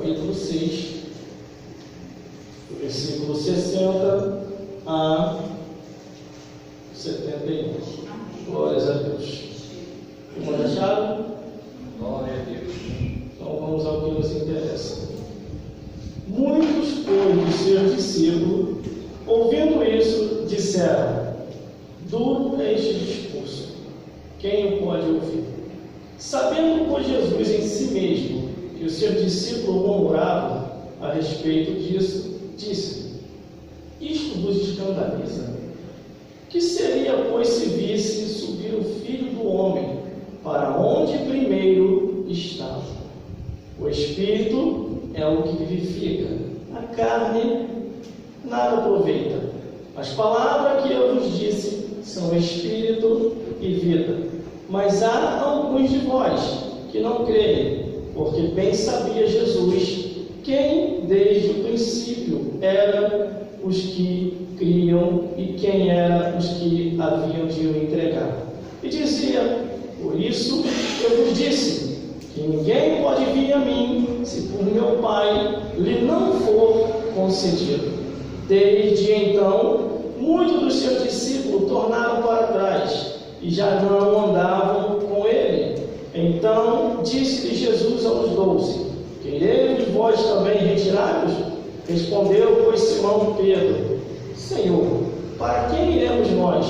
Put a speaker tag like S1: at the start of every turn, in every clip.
S1: capítulo 6, do versículo 60 a 71. Glórias a Deus. Vamos achar?
S2: Glória a Deus.
S1: Então vamos ao que nos interessa. Muitos, pois, dos seus discípulos, ouvindo isso, disseram: duro é este discurso, quem o pode ouvir? Sabendo, pois, Jesus em si mesmo que os seus discípulos murmuravam a respeito disso, disse: isto vos escandaliza? Que seria, pois, se visse subir o Filho do Homem para onde primeiro estava? O Espírito é o que vivifica, a carne nada aproveita. As palavras que eu vos disse são Espírito e vida. Mas há alguns de vós que não creem, porque bem sabia Jesus quem desde o princípio eram os que criam e quem eram os que haviam de o entregar. E dizia: por isso eu vos disse que ninguém pode vir a mim se por meu Pai lhe não for concedido. Desde então, muitos dos seus discípulos tornaram para trás e já não andavam com ele. Então disse-lhe Jesus aos 12: quereis vós também retirar-vos? Respondeu, pois, Simão Pedro: Senhor, para quem iremos nós,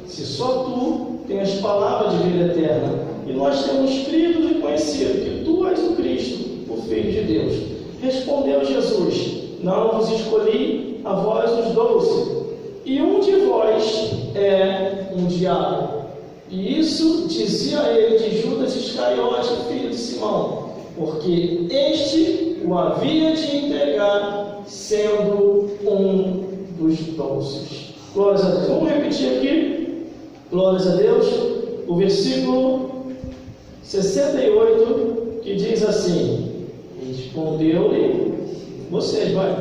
S1: se só tu tens palavras de vida eterna? E nós temos crido e conhecido que tu és o Cristo, o Filho de Deus. Respondeu Jesus: não vos escolhi a vós os 12, e um de vós é um diabo. E isso dizia ele de Judas Iscariote, filho de Simão, porque este o havia de entregar, sendo um dos 12. Glórias a Deus. Vamos repetir aqui. Glórias a Deus. O versículo 68, que diz assim: respondeu-lhe, vocês, vai.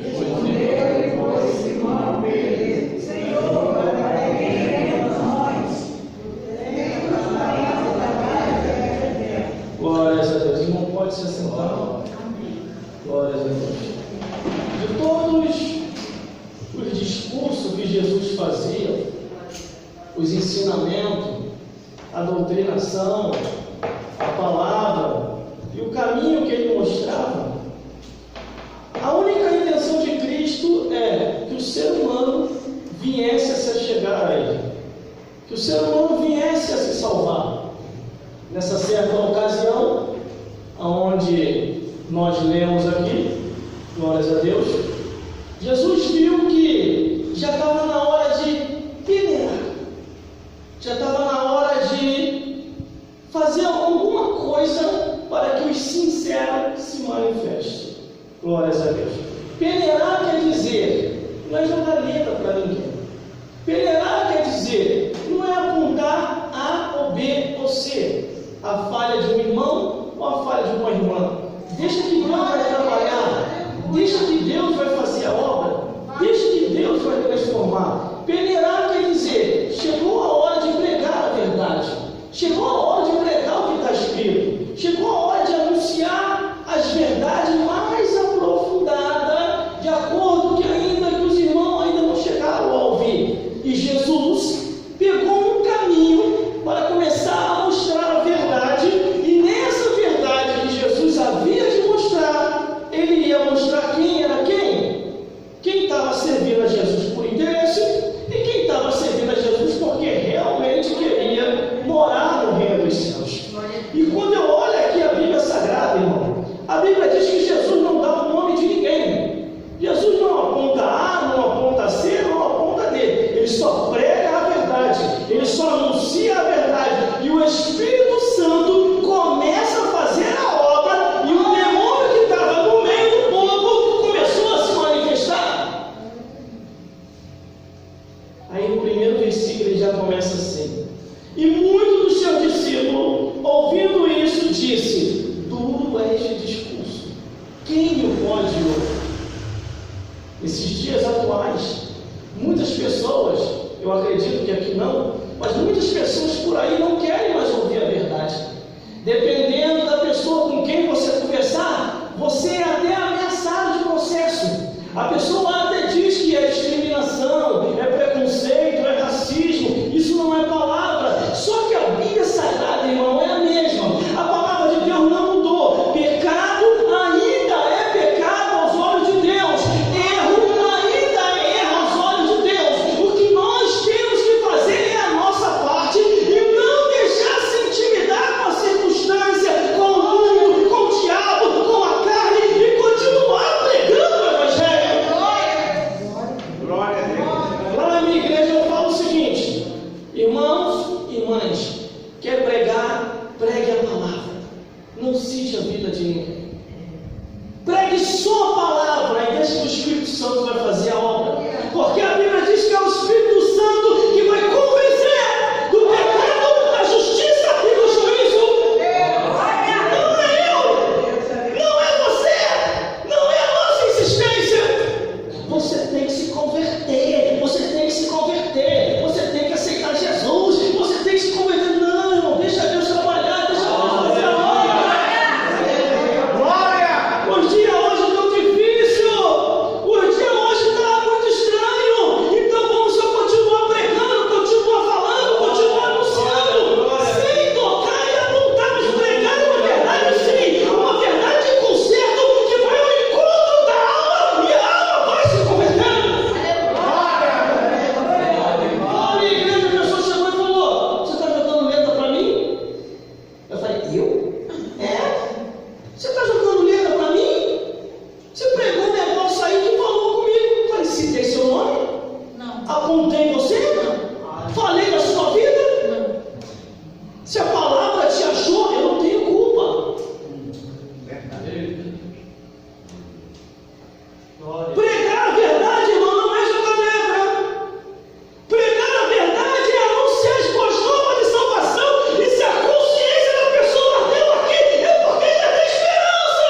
S3: Respondeu-lhe, pois, Simão Pedro: Senhor, para quem iremos nós?
S1: Glórias a Deus. Irmão, pode se assentar. Glórias a Deus. De todos os discursos que Jesus fazia, os ensinamentos, a doutrinação, a palavra e o caminho que ele mostrava, a única intenção de Cristo é que o ser humano viesse a se chegar a ele, que o ser humano viesse a se salvar. Nessa certa ocasião, onde nós lemos aqui, glórias a Deus, Jesus viu que já estava na hora de peneirar, já estava na hora de fazer alguma coisa para que os sinceros se manifestem. Glórias a Deus. Peneirar quer dizer, não é jogar letra para ninguém. Peneirar quer dizer, não é apontar A ou B ou C, a falha de um irmão ou a falha de uma irmã. Deixa que Deus vai trabalhar, deixa que Deus vai fazer a obra, deixa que Deus vai transformar. Peneirar quer dizer, chegou a hora de pregar a verdade, chegou a hora de pregar o que está escrito, chegou a hora de anunciar as verdades mais aprofundadas, de acordo que ainda que os irmãos ainda não chegaram a ouvir. E Jesus pegou um caminho para começar a mostrar a verdade, e nessa verdade que Jesus havia de mostrar, ele ia mostrar quem era quem. Quem estava servindo a Jesus por interesse e quem estava servindo a Jesus porque realmente queria morar no reino dos céus. E quando eu olho aqui a Bíblia Sagrada, irmão, a Bíblia diz que Jesus não dá o nome de ninguém. Jesus não aponta A, não aponta C, não aponta D. Ele só prega a verdade, ele só anuncia a verdade. E o Espírito Santo começa a fazer a obra, e o demônio que estava no meio do povo começou a se manifestar. Aí no primeiro versículo ele já começa assim: e muitos dos seus discípulos, ouvindo isso, disse: duro é este discurso, quem o pode ouvir? Esses dias atuais, muitas pessoas, eu acredito que aqui não, mas muitas pessoas por aí não querem mais ouvir a verdade. Dependendo da pessoa com quem você conversar, você é vida de ninguém. Pregue só a palavra e deixe que o Espírito Santo vai fazer a obra. Porque a Bíblia diz que é o Espírito Santo que vai convencer do pecado, da justiça e do juízo. Não é eu, não é você, não é a nossa insistência. Você tem que se converter, você tem que se converter, você tem que aceitar Jesus, você tem que se converter. Não, irmão, deixa Deus trabalhar, deixa Deus fazer a obra. Os dias hoje estão difíceis, os dias hoje estão muito estranhos. Então vamos só continuar pregando, continuar falando, continuar anunciando, sem tocar e apontar, mas pregar uma verdade sim, uma verdade de conserto que vai ao encontro da alma e a alma vai se convertendo. Olha, igreja, a pessoa chegou e falou: você está jogando letra para mim? Eu falei: eu? É? Você está jogando letra para mim? Você pregou um negócio aí que falou comigo. Eu falei: citei seu nome?
S3: Não.
S1: Apontei você? Não. Falei da sua vida?
S3: Não.
S1: Se a palavra te achou, eu não tenho culpa. Pregar a verdade, irmão, não é jogar letra. Pregar a verdade é anunciar as boas novas de salvação. E se a consciência da pessoa ardeu aqui, é porque ainda tem esperança.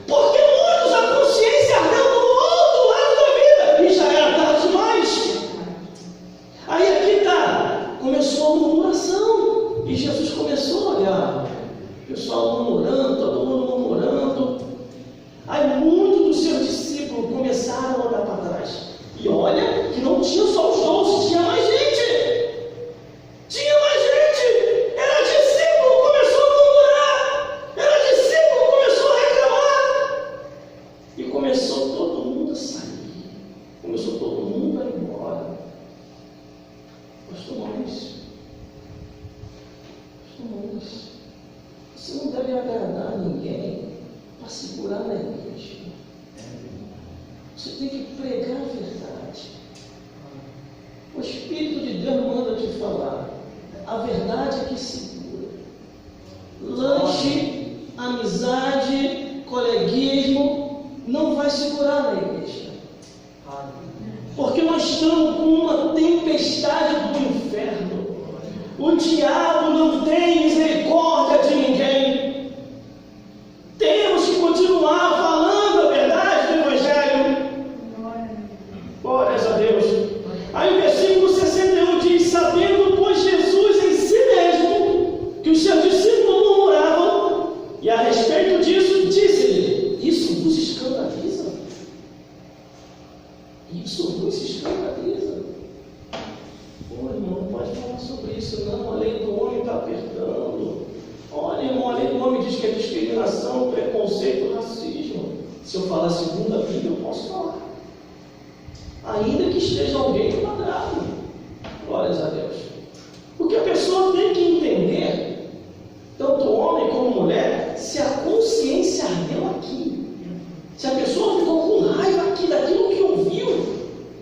S1: Porque muitos a consciência ardeu do outro lado da vida e já era tarde demais. Aí aqui está, começou a murmuração e Jesus começou a olhar. O pessoal murmurando, todo mundo murmurando. Aí muitos dos seus discípulos começaram a olhar para trás. E olha que não tinha só os 12, tinha mais gente. Tinha mais gente. Era discípulo, começou a murmurar. Era discípulo, começou a reclamar. E começou todo mundo a sair. Começou todo mundo a ir embora. Pastor Maurício, você não deve agradar ninguém para segurar na igreja. Você tem que pregar a verdade. O Espírito de Deus manda te falar. A verdade é que segura. Lanche, amizade, coleguismo não vai segurar na igreja. Porque nós estamos com uma tempestade do inferno. O diabo não tem misericórdia de ninguém. Temos que continuar falando a verdade do Evangelho. Glórias a Deus. Aí o versículo 61 diz: sabendo, pois, Jesus em si mesmo que os seus discípulos murmuravam, e a respeito disso disse-lhe: isso vos escandaliza? Isso vos escandaliza? Pô, irmão, não pode falar sobre isso não. A lei do homem está apertando. Olha, irmão, a lei do homem diz que é discriminação, preconceito, racismo. Se eu falar segundo a Bíblia, eu posso falar. Ainda que esteja alguém enquadrado. Glórias a Deus. Porque a pessoa tem que entender, tanto homem como mulher, se a consciência ardeu aqui. Se a pessoa ficou com raiva aqui daquilo que ouviu,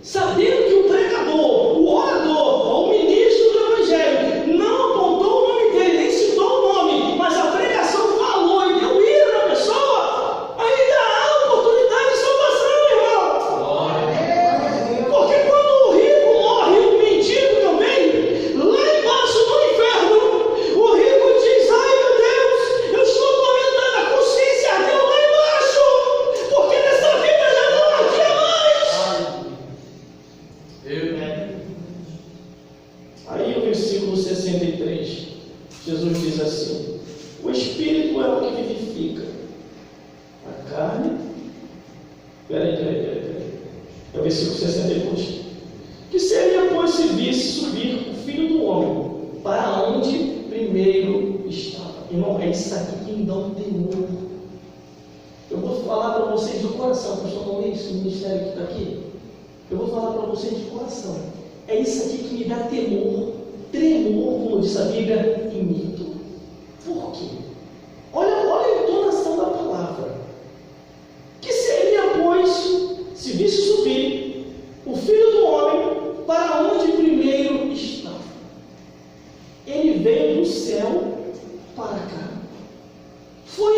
S1: sabendo que o pregador, o orador, ou o ministro do Evangelho não apontou o nome dele, nem citou o nome, mas a pregação falou e deu ira na pessoa, ainda há oportunidade de salvação, irmão. Porque quando o rico morre, o mendigo também, lá embaixo no inferno, o rico diz: ai meu Deus, eu estou tormentando, a consciência ardeu lá embaixo, porque nessa vida já não ardia mais. Aí o versículo 63, Jesus diz assim: o Espírito é o que vivifica, a carne. Peraí. É o versículo 62. Que seria, pois, se visse subir o Filho do Homem para onde primeiro estava? Irmão, é isso aqui que me dá um temor. Eu vou falar para vocês de coração, pastor Maurício, o ministério que está aqui. Eu vou falar para vocês de coração. É isso aqui que me dá temor, tremor, como diz a Bíblia, e medo. Por quê? Olha a entonação da palavra. Que seria, pois, se visse subir o Filho do Homem para onde primeiro estava? Ele veio do céu para cá. Foi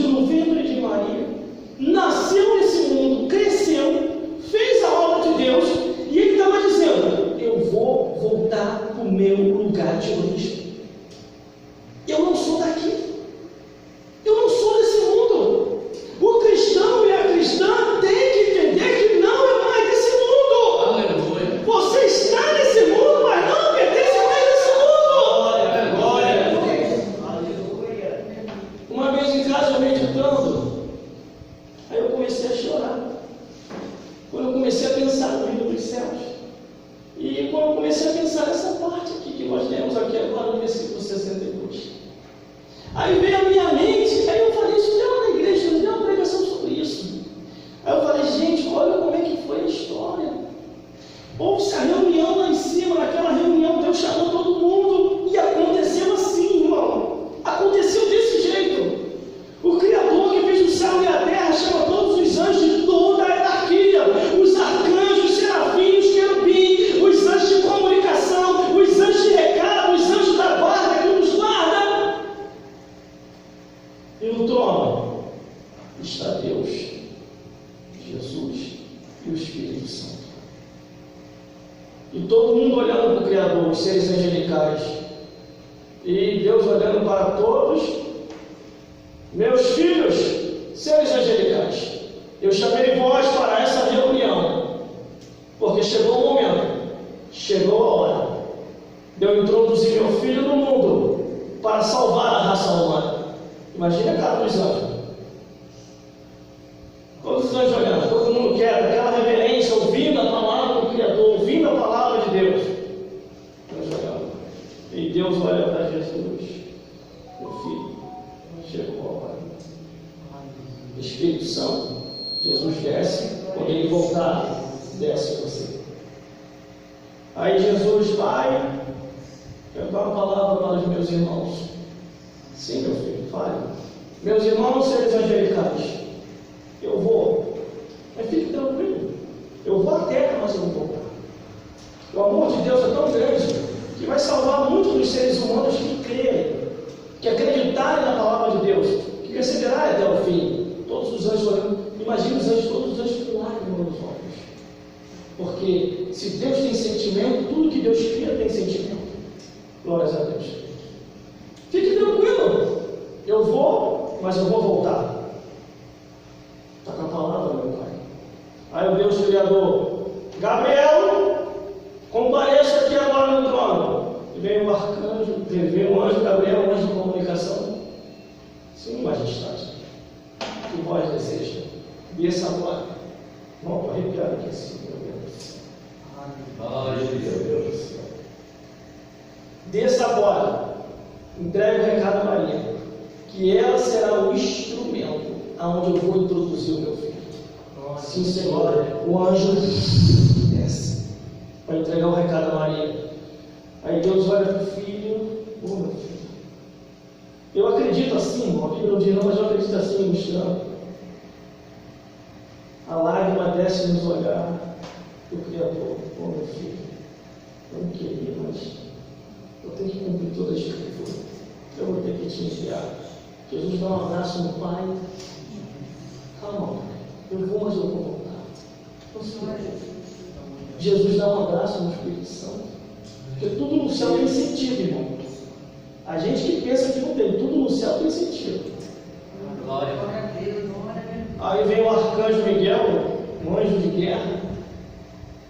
S1: no ventre de Maria, nasceu nesse mundo, cresceu, fez a obra de Deus, e ele estava dizendo: eu vou voltar para o meu lugar de origem. Eu não sou daqui. Eu não sou desse mundo. O cristão e a cristã têm que entender que não é mais desse mundo.
S2: Aleluia.
S1: Você está nesse mundo, mas não pertence mais a esse mundo.
S2: Glória.
S1: Uma vez em casa, eu meditando, aí eu comecei a chorar. Quando eu comecei a pensar no reino dos céus. E quando eu comecei a pensar nessa parte aqui que nós temos aqui agora no versículo 62. Aí veio a minha mente, aí eu falei, isso deu na igreja, eu dei uma pregação sobre isso. Aí eu falei, gente, olha como é que foi a história. Houve-se a reunião lá em cima, naquela reunião Deus chamou todo mundo, e aconteceu assim, irmão. Aconteceu desse jeito. O Criador que fez o céu e a terra chama todos os anjos de toda a hierarquia, os arcanjos, os serafins, os querubins, os anjos de comunicação, os anjos de recado, os anjos da guarda que nos guarda. E no trono está Deus, Jesus e o Espírito Santo. E todo mundo olhando para o Criador, os seres angelicais. E Deus olhando para todos. Meus filhos, seres angelicais, eu chamei vós para essa reunião, porque chegou o momento, chegou a hora de eu introduzir meu filho no mundo para salvar a raça humana. Imagina a cara dos anjos. Todos os anjos olhando, todo mundo quieto, aquela reverência, ouvindo a palavra do Criador, ouvindo a palavra de Deus. Anjos olhando. E Deus olha para Jesus, meu filho, chegou a hora. Espírito Santo, Jesus desce, quando ele voltar, desce você. Aí Jesus vai, quero dar uma palavra para os meus irmãos. Sim, meu filho, fale. Meus irmãos, seres angelicais, eu vou, mas fique tranquilo, eu vou à terra, mas eu vou voltar. O amor de Deus é tão grande que vai salvar muitos dos seres humanos que crerem, que acreditarem na palavra de Deus, que perseverarem até o fim. Todos os anjos olhando, imagina os anjos, todos os anjos com lágrimas nos olhos. Porque se Deus tem sentimento, tudo que Deus cria tem sentimento. Glórias a Deus. Fique tranquilo, eu vou, mas eu vou voltar. Está com a palavra, meu Pai. Aí o Deus Criador, Gabriel, compareça aqui agora no trono. E veio o arcanjo, veio o anjo Gabriel, o anjo de comunicação. Sim, majestade. Que vós deseja. Desça agora. Não, estou arrepiado aqui assim, meu Deus. Meu Deus do céu. Desça agora. Entregue o recado a Maria. Que ela será o instrumento aonde eu vou introduzir o meu filho. Sim, Senhor. O anjo desce para entregar o recado a Maria. Aí Deus olha para o filho. Oh, meu filho. Eu acredito assim, irmão. A Bíblia não diz não, mas eu acredito assim, ilustrando. A lágrima desce nos olhar do Criador. Oh, meu filho, eu não queria, mas eu tenho que cumprir toda a escritura. Eu vou ter que te enviar. Jesus dá um abraço no Pai. Calma, Pai. Eu vou, mas eu vou voltar. Jesus dá um abraço no Espírito Santo. Porque tudo no céu tem sentido, irmão. A gente que pensa que não tem, tudo no céu tem sentido.
S2: Glória a Deus.
S1: Aí vem o arcanjo Miguel, um anjo de guerra.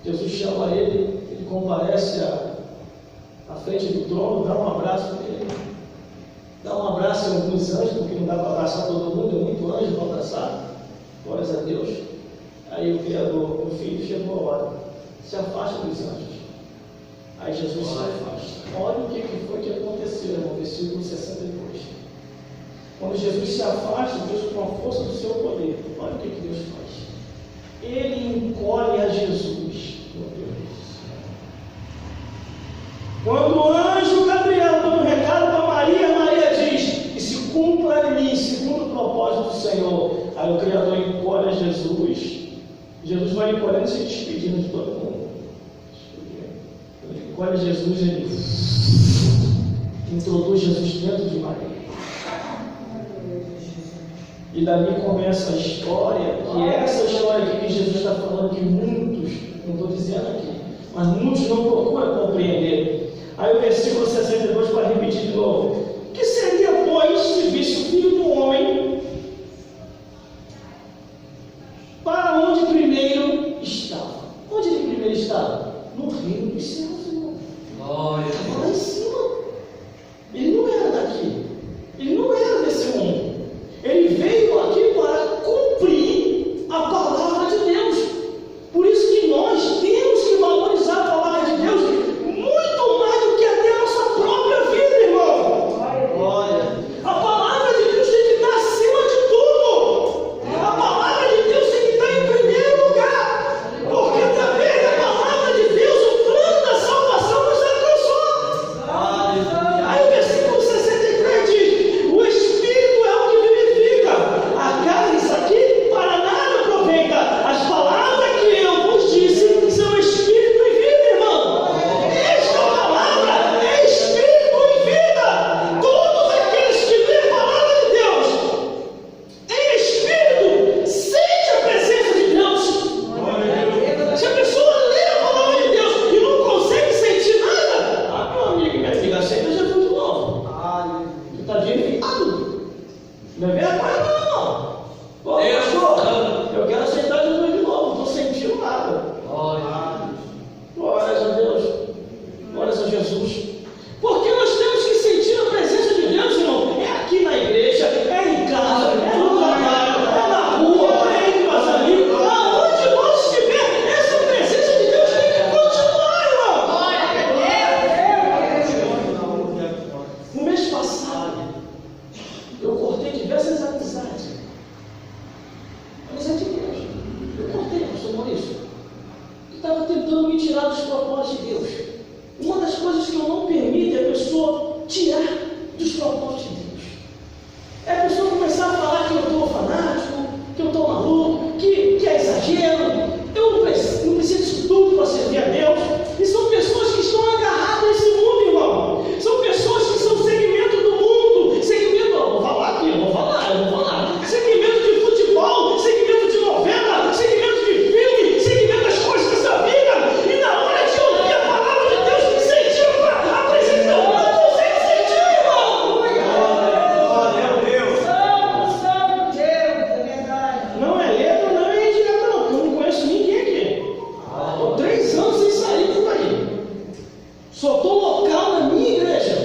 S1: Jesus chama ele, ele comparece à frente do trono, dá um abraço nele. Dá um abraço em alguns anjos, porque não dá para abraçar todo mundo, é muito anjo para abraçar. Glórias a Deus. Aí o Criador, o Filho, chegou a hora. Se afasta dos anjos. Aí Jesus se afasta. Olha o que foi que aconteceu no versículo 62. Quando Jesus se afasta, Deus com a força do seu poder, olha o que Deus faz. Ele encolhe a Jesus. Meu Deus. Quando o anjo Gabriel dá um recado para Maria, Maria diz: que se cumpra em mim, segundo o propósito do Senhor. Aí o Criador encolhe a Jesus. Jesus vai encolhendo e se despedindo de todo mundo. Ele encolhe Jesus e ele introduz Jesus dentro de Maria. E dali começa a história, que é essa história aqui que Jesus está falando, que muitos, não estou dizendo aqui, mas muitos não procuram compreender. Aí o versículo 62 vai repetir de novo. Que seria, pois, se visse o Filho do Homem para onde primeiro estava? Onde ele primeiro estava? No reino dos céus, irmão.
S2: Glória.
S1: Estava lá em cima. Ele não era daqui. Ele não era desse mundo. Ele veio aqui para cumprir a palavra de Deus. Por isso que nós temos que valorizar a palavra de Deus muito mais do que até a nossa própria vida, irmão.
S2: Glória.
S1: A palavra de Deus tem que estar acima de tudo. A palavra de Deus tem que estar em primeiro lugar. Porque através da palavra de Deus o plano da salvação nos alcançou. Aí o versículo 63 diz: o Espírito é o que vivifica, a carne, isso aqui, para nada aproveita. As palavras que eu vos disse são Espírito e vida, irmão. Esta palavra é Espírito e vida. Todos aqueles que lêem a palavra de Deus em Espírito sente a presença de Deus. Se a pessoa lê a palavra de Deus e não consegue sentir nada, meu amigo, minha filha, aceita Jesus de novo. Você está desviado. Não é verdade, não. Pô, pastor, eu quero aceitar Jesus de novo, não estou sentindo nada.
S2: Glória.
S1: Glórias a Deus. Glórias a Jesus. Porque nós temos que sentir a presença de Deus, irmão. É aqui na igreja, é em casa, é no trabalho, é na rua, é entre os amigos. Aonde nós estiver, essa presença de Deus tem que continuar, irmão. No mês passado, eu cortei diversas amizades. Amizade de Deus. Eu cortei, pastor Maurício. Que estava tentando me tirar dos propósitos de Deus. Uma das coisas que eu não permito é a pessoa tirar dos propósitos de Deus. É a pessoa começar a falar que eu estou fanático, que eu estou maluco, que é exagero. Eu não preciso disso tudo para servir a Deus. E são pessoas que estão agarradas a esse mundo, irmão. São pessoas que são segmento do mundo. Segmento, eu vou falar aqui, eu vou falar. Segmento de futebol, segmento de novela, segmento de filme, segmento das coisas dessa vida. E na hora de ouvir a palavra de Deus, sentir a presença de Deus, não consegue sentir, irmão.
S3: Glória a Deus. Santo Deus, é verdade.
S1: Não é letra, não é indireta, não, porque eu não conheço ninguém aqui. Estou 3 anos sem sair por aí. Só estou local na minha igreja.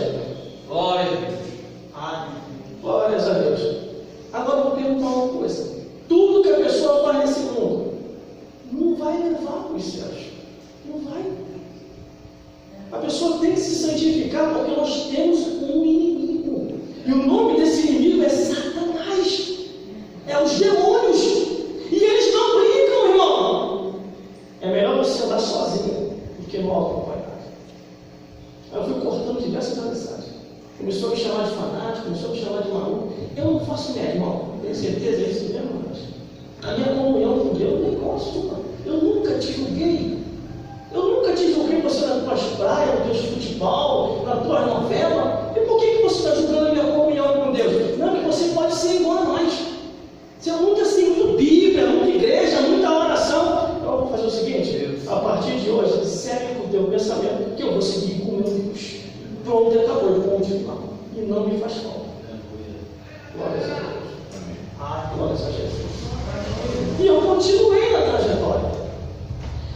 S2: Glória.
S1: Glórias a Deus. Agora eu vou perguntar uma coisa. Tudo que a pessoa faz nesse mundo não vai levar para os céus. Não vai. A pessoa tem que se santificar porque nós temos um inimigo. E o nome desse inimigo é Satanás. É os demônios. E eles não brincam, irmão. É melhor você andar sozinho do que mal acompanhado. Aí eu fui cortando diversas amizades. Começou a me chamar de fanático, começou a me chamar de maluco. Eu não faço ideia, irmão. Tenho certeza disso mesmo, mas a minha comunhão com Deus nem gosto, mano. Eu nunca te julguei. Eu nunca te julguei você nas tuas praias, no teu futebol, na tua novela. E por que você está julgando a minha comunhão com Deus? Não, que você pode ser igual a nós. Você nunca tem muito Bíblia, muita igreja, muita oração. Então eu vou fazer o seguinte, a partir de hoje, segue com o teu pensamento que eu vou seguir com o meu Deus. Pronto, acabou, eu vou continuar. E não me faz falta. Glórias a Deus. Glórias a Jesus. E eu continuei na trajetória.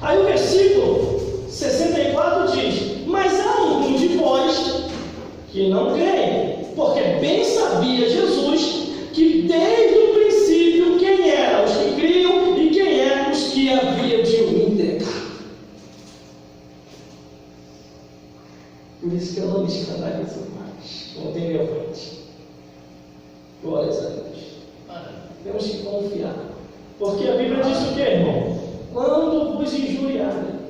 S1: Aí o versículo 64 diz: mas há alguns de vós que não creem, porque bem sabia Jesus que desde o princípio quem eram os que criam e quem eram os que haviam de o entregar. Por isso que eu não me escandalizo mais. Não tem meu frente. Glórias a Deus. Temos que confiar. Porque a Bíblia diz o que, irmão? Quando vos injuriarem,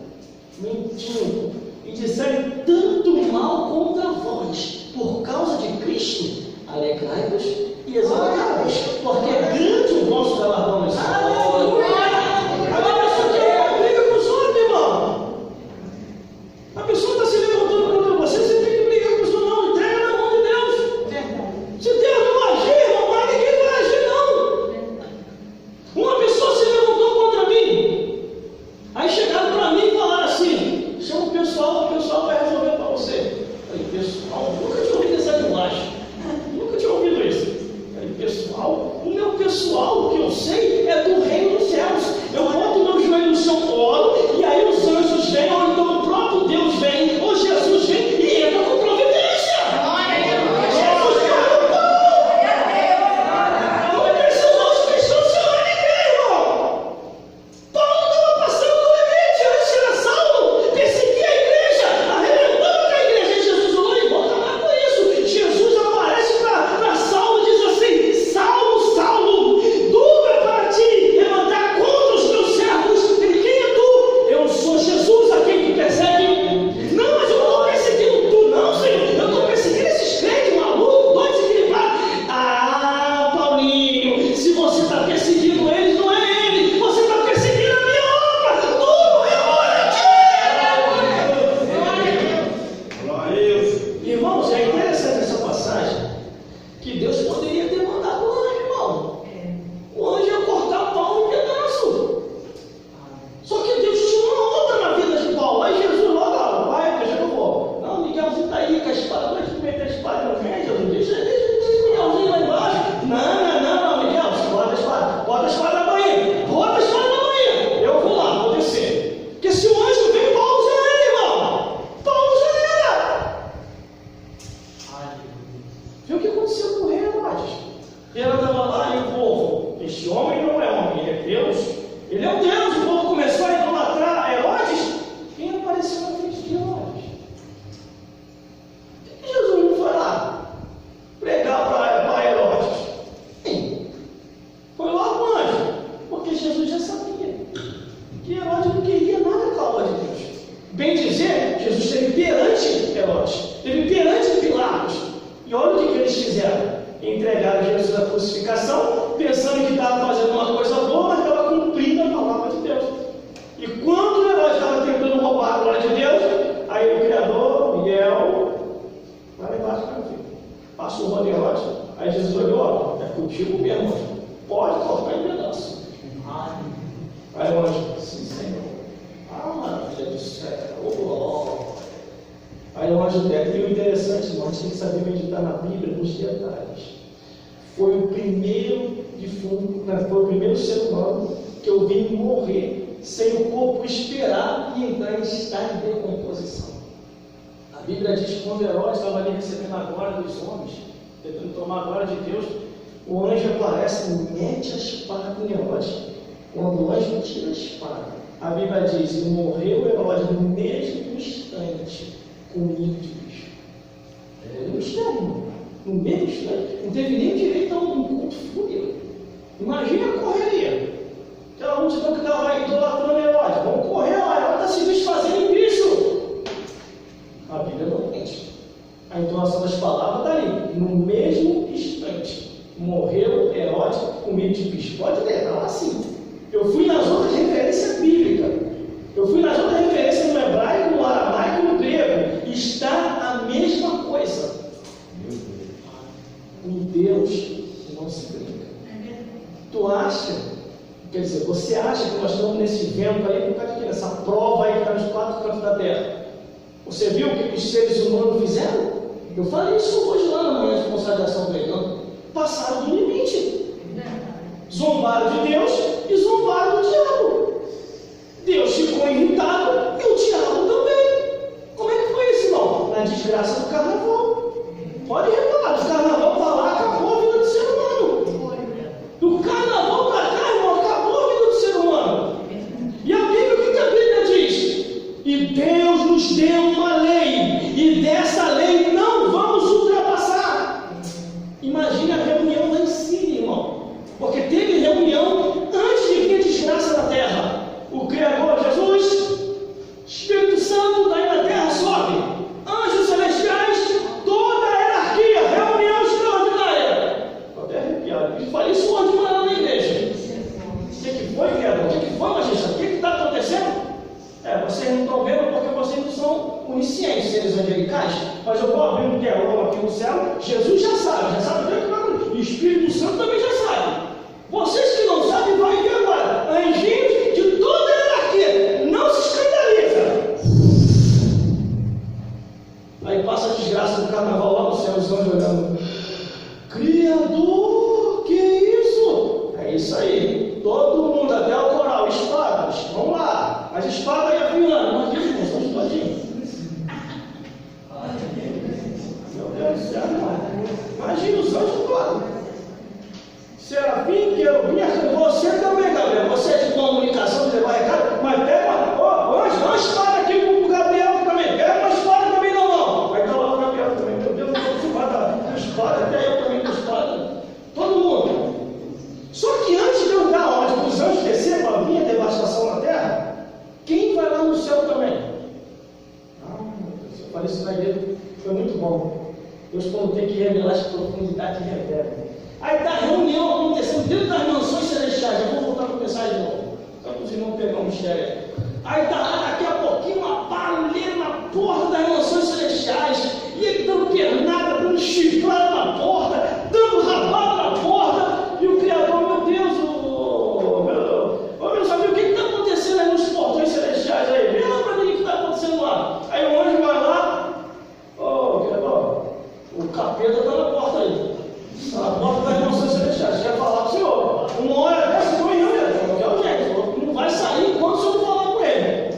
S1: mentindo, e disserem tanto mal contra vós, por causa de Cristo, alegrai-vos e exaltai-vos, porque é grande o vosso galardão no céu. Agora isso aqui é uma briga com os homens, irmão. A pessoa está se levantando contra você, você tem que brigar com os homens, não, entrega na mão de Deus. Se Deus não agir, irmão, mas ninguém vai agir, não. pessoal que eu sei é do reino dos céus. Eu boto meu joelho no seu colo, e aí os anjos vêm, ou então o próprio Deus vem, ou Jesus vem e entra com providência. Jesus não precisou os cristãos chamar ninguém, irmão. Paulo estava passando do limite antes de ser Saulo, perseguia a igreja, arrebentando com a igreja. Jesus falou: e vou acabar com isso. Jesus aparece para Saulo e diz assim: Saulo, Saulo, duro é para ti levantar contra os meus servos. Ele: quem é tu? Eu sou Jesus, a quem tu persegue. Não, mas eu não estou perseguindo tu, não, Senhor. Eu estou perseguindo esses crentes malucos, dois equilibrados. Ah, Paulinho, se você está perseguindo eles, não é ele. Você está perseguindo a minha obra. Duro é para ti.
S3: Glória a Deus.
S1: Irmãos, é interessante essa passagem, que Deus poderia ter mandado o anjo, irmão. O anjo ia cortar Paulo em pedaço. Só que Deus tinha uma obra na vida de Paulo. Aí Jesus logo: vai, deixa que eu vou. Não, Miguelzinho está aí com a espada, deixa eu meter a espada na frente, Jesus. Deixa o Miguelzinho lá embaixo. Não, Miguel, bota a espada na banheira. Bota a espada na banheira. Eu vou lá, vou descer. Porque se o anjo vem, Paulo já era, irmão. Paulo já era. Viu o que aconteceu com o rei Herodes? Ele estava lá e o povo: este homem não é homem, ele é Deus. Ele é um Deus. O povo começou a idolatrar Herodes. Quem apareceu na frente de Herodes? Por que Jesus não foi lá pregar para Herodes? Sim. Foi lá o anjo, porque Jesus já sabia que Herodes não queria nada com a obra de Deus. Bem dizer, Jesus esteve perante Herodes, esteve perante Pilatos. E olha o que eles fizeram: entregaram Jesus à crucificação, pensando que estava fazendo uma coisa boa, mas estava cumprindo a palavra de Deus. E quando Herodes estava tentando roubar a glória de Deus, aí o Criador, Miguel, vai lá embaixo para mim. Passou o rolo de Herodes. Aí Jesus olhou: ó, é contigo mesmo, anjo. Pode cortar em pedaço. Aí o anjo: sim, Senhor. Maravilha do céu. Oh. Aí o anjo pega. E o interessante, irmão, a gente tem que saber meditar na Bíblia nos detalhes. Foi o primeiro defunto, foi o primeiro ser humano que eu vi morrer sem o corpo esperar e entrar em estado de decomposição. A Bíblia diz que quando Herodes estava ali recebendo a glória dos homens, tentando tomar a glória de Deus, o anjo aparece e mete a espada em Herodes. Quando o anjo tira a espada, a Bíblia diz: e morreu Herodes no mesmo instante, comido de bicho. É um mistério, irmão. No mesmo instante, não teve nem direito a um culto fúnebre. Imagina a correria. Aquela multidão que estava idolatrando Herodes: vamos correr lá, Herodes está se desfazendo em bicho. A Bíblia não mente. A entonação das palavras está ali. No mesmo instante, morreu Herodes comido de bicho. Pode ler, está lá assim. Eu fui nas outras referências bíblicas. Eu fui nas outras referências no hebraico, no aramaico e no grego. Está a mesma coisa. Com Deus não se brinca. Tu acha, quer dizer, você acha que nós estamos nesse vento aí por causa de quê? Essa prova aí que está nos quatro cantos da terra? Você viu o que os seres humanos fizeram? Eu falei isso hoje lá na manhã de consagração pregando. Passaram do limite. Zombaram de Deus e zombaram do diabo. Deus ficou irritado e o diabo também. Como é que foi isso, irmão? Na desgraça do carnaval. Pode reparar, do carnaval para lá acabou a vida do ser humano. Do carnaval para cá, irmão, acabou a vida do ser humano. E a Bíblia, o que a Bíblia diz? E Deus nos deu uma lei, e dessa lei não vamos ultrapassar. Imagina a reunião lá em Síria, irmão. Porque teve reunião antes de vir a desgraça na terra. O Criador, Jesus, Espírito Santo, daí na terra sobe. Anjos celestiais, toda a hierarquia, reunião extraordinária. Estou até arrepiado. E falei isso ontem lá na igreja. O que foi, Criador? O que foi, Magista? O que está acontecendo? Vocês não estão vendo porque vocês não são oniscientes, seres angelicais. Mas eu vou abrir um telão aqui no céu. Jesus já sabe o que vai acontecer. E o Espírito Santo também já sabe. Vocês que não sabem, vai ver agora. Anjinhos de toda a hierarquia. Não se escandaliza. Aí passa a desgraça do carnaval lá no céu, os anjos olhando. Criador, que é isso? É isso aí. Todo mundo, até o coral, espadas. Vamos lá. As espadas iam afiando. Imagina, nós estamos todinhos. Meu Deus do céu, irmão. Imagina os anjos todos. Serafim, querubim, você também, Gabriel. Você é de comunicação, de levar recado, mas pega uma espada aqui pro Gabriel também. Pega uma espada também na mão. Aí tá lá o Gabriel também. Meu Deus, eu vou com espada, até eu também com espada. Todo mundo. Só que antes de eu dar a ordem para os anjos descer para vir a devastação na terra, quem vai lá no céu também? Eu falei isso na igreja, foi muito bom. Deus, quando tem que revelar as profundidades, revela. Aí está a reunião acontecendo dentro das mansões celestiais. Eu vou voltar para pensar de novo, só para os irmãos pegar um mistério. Aí está lá daqui a pouquinho uma barulheira na porta das mansões celestiais, e ele dando pernada, dando chifrada na porta, dando rabada na porta, e o Criador, meu Deus, meu sabe o que está acontecendo aí nos portões celestiais aí? Vê lá para mim o que está acontecendo lá. Aí o anjo vai lá, Criador, o capeta está na porta aí. A porta das mansões celestiais. Quer falar para o senhor? Uma hora dessa eu não vai sair enquanto o senhor não falar com ele.